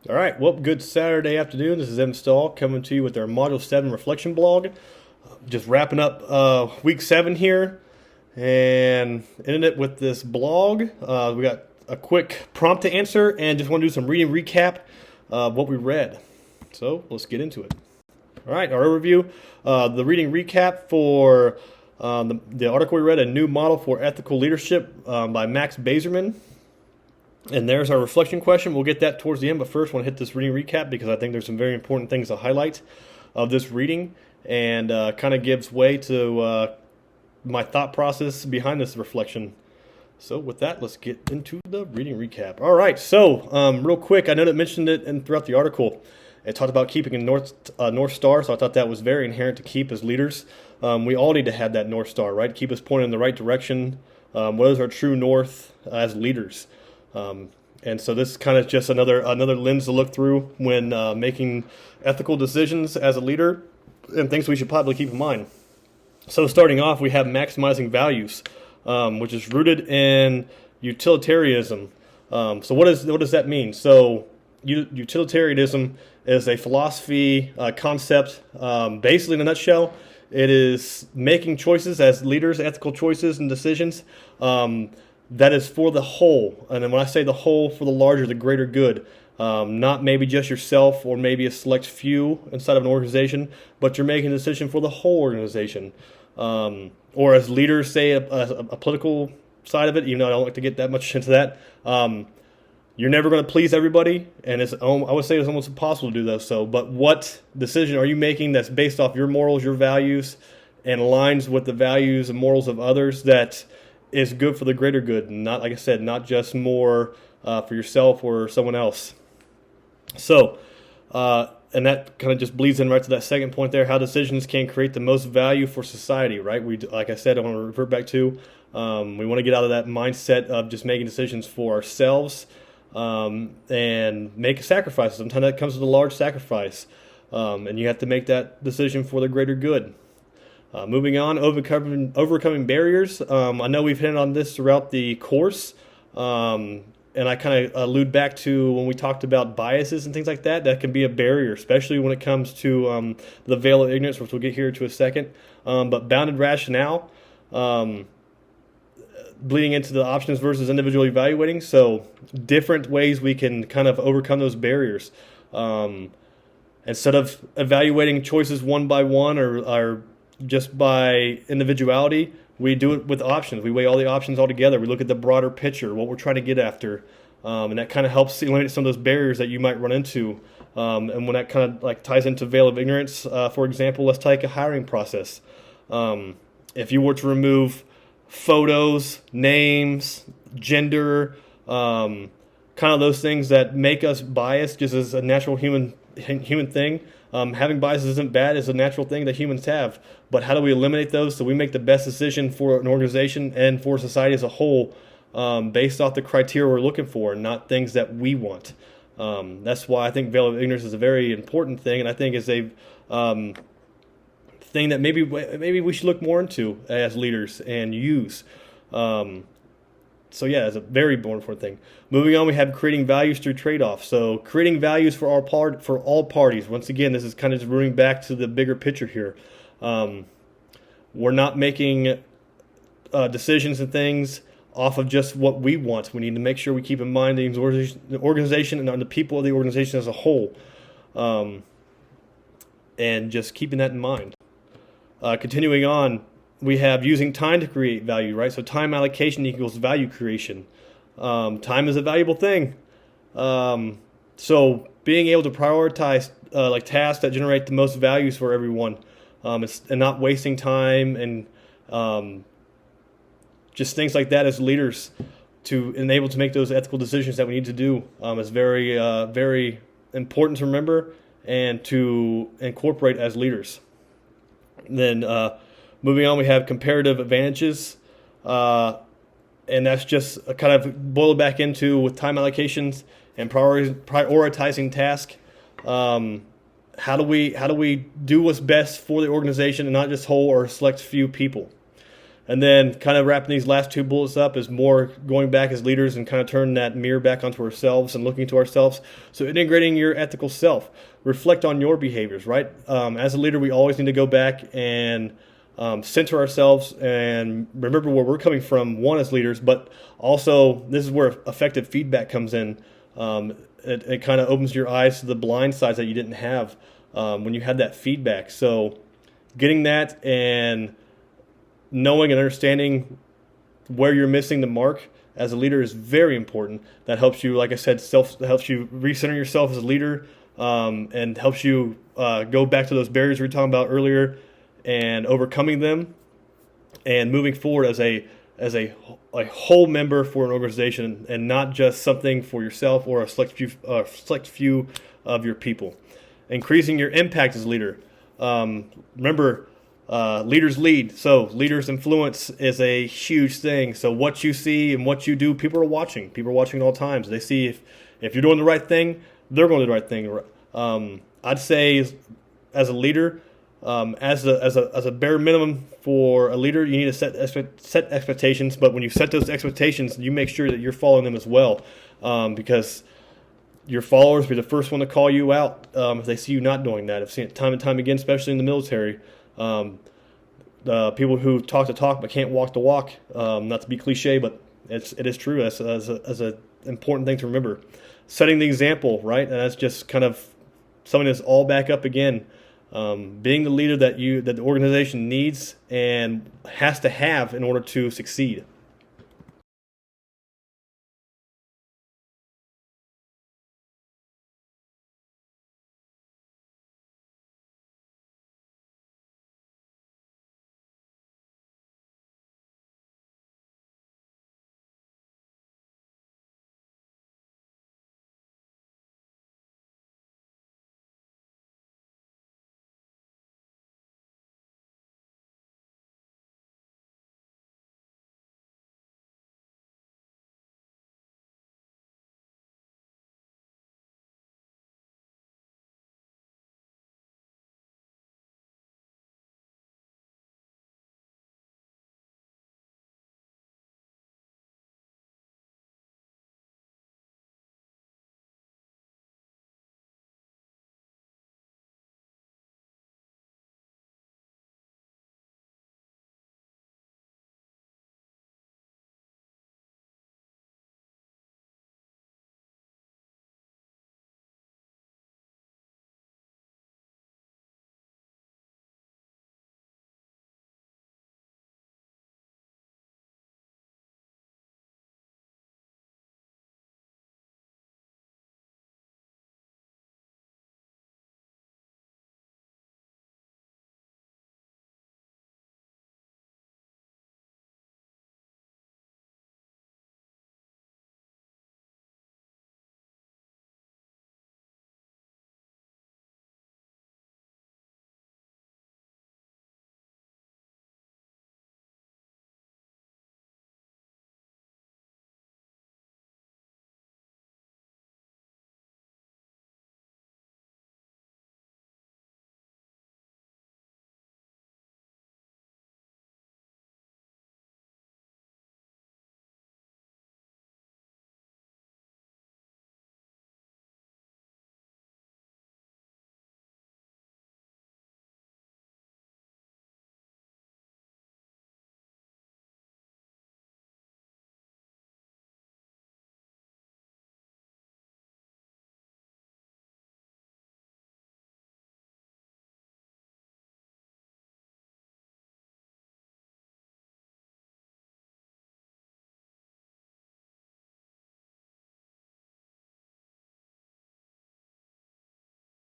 All right, well, good Saturday afternoon. This is M. Stahl coming to you with our Module 7 Reflection blog. Just wrapping up week 7 here and ending it with this blog. We got a quick prompt to answer and just want to do some reading recap of what we read. So let's get into it. All right, our overview. The reading recap for the article we read, A New Model for Ethical Leadership by Max Bazerman. And there's our reflection question. We'll get that towards the end, but first I want to hit this reading recap because I think there's some very important things to highlight of this reading and kind of gives way to my thought process behind this reflection. So with that, let's get into the reading recap. All right, so real quick, I know that mentioned it throughout the article. It talked about keeping a North Star, so I thought that was very inherent to keep as leaders. We all need to have that North Star, right? Keep us pointed in the right direction. What is our true north as leaders? And so this is kind of just another lens to look through when making ethical decisions as a leader and things we should probably keep in mind. So starting off, we have maximizing values, which is rooted in utilitarianism. So what does that mean? So utilitarianism is a philosophy concept. Basically, in a nutshell, it is making choices as leaders, ethical choices and decisions that is for the whole. And then when I say the whole, for the larger, the greater good. Not maybe just yourself or maybe a select few inside of an organization, but you're making a decision for the whole organization. Or as leaders, say a political side of it, even though I don't like to get that much into that, you're never going to please everybody, and I would say it's almost impossible to do that. So, but what decision are you making that's based off your morals, your values, and aligns with the values and morals of others that is good for the greater good, not, like I said, not just more for yourself or someone else. So, and that kind of just bleeds in right to that second point there, how decisions can create the most value for society, right? Like I said, I want to revert back to, we want to get out of that mindset of just making decisions for ourselves and make sacrifices. Sometimes that comes with a large sacrifice, and you have to make that decision for the greater good. Moving on, overcoming barriers. I know we've hit on this throughout the course, and I kind of allude back to when we talked about biases and things like that. That can be a barrier, especially when it comes to the veil of ignorance, which we'll get here to a second. But bounded rationale, bleeding into the options versus individual evaluating. So different ways we can kind of overcome those barriers. Instead of evaluating choices one by one or just by individuality, we do it with options. We weigh all the options all together. We look at the broader picture, what we're trying to get after, and that kind of helps eliminate some of those barriers that you might run into. And when that kind of like ties into veil of ignorance, for example, let's take a hiring process. If you were to remove photos, names, gender, kind of those things that make us biased just as a natural human thing. Having biases isn't bad. It's a natural thing that humans have. But how do we eliminate those so we make the best decision for an organization and for society as a whole based off the criteria we're looking for, not things that we want? That's why I think veil of ignorance is a very important thing, and I think is a thing that maybe we should look more into as leaders and use. So yeah, it's a very important thing. Moving on, we have creating values through trade-offs. So creating values for all parties. Once again, this is kind of just rooting back to the bigger picture here. We're not making decisions and things off of just what we want. We need to make sure we keep in mind the organization and the people of the organization as a whole, and just keeping that in mind. Continuing on, we have using time to create value, right? So time allocation equals value creation. Time is a valuable thing. So being able to prioritize like tasks that generate the most values for everyone, and not wasting time and just things like that as leaders to enable to make those ethical decisions that we need to do is very, very important to remember and to incorporate as leaders. Then moving on, we have comparative advantages, and that's just a kind of boiled back into with time allocations and prioritizing tasks. How do we do what's best for the organization and not just whole or select few people? And then kind of wrapping these last two bullets up is more going back as leaders and kind of turning that mirror back onto ourselves and looking to ourselves. So integrating your ethical self, reflect on your behaviors, right? As a leader, we always need to go back and center ourselves and remember where we're coming from, one, as leaders, but also this is where effective feedback comes in. It kind of opens your eyes to the blind sides that you didn't have when you had that feedback. So getting that and knowing and understanding where you're missing the mark as a leader is very important. That helps you, like I said, helps you recenter yourself as a leader, and helps you go back to those barriers we were talking about earlier and overcoming them and moving forward as a whole member for an organization and not just something for yourself or a select few of your people. Increasing your impact as a leader. Remember, leaders lead, so leaders influence is a huge thing. So what you see and what you do, people are watching. People are watching at all times. They see if you're doing the right thing, they're going to do the right thing. I'd say as a leader, as a bare minimum for a leader, you need to set expectations. But when you set those expectations, you make sure that you're following them as well, because your followers will be the first one to call you out if they see you not doing that. I've seen it time and time again, especially in the military. The people who talk the talk but can't walk the walk. Not to be cliche, but it is true as an important thing to remember. Setting the example, right? And that's just kind of something that's all back up again. Being the leader that the organization needs and has to have in order to succeed.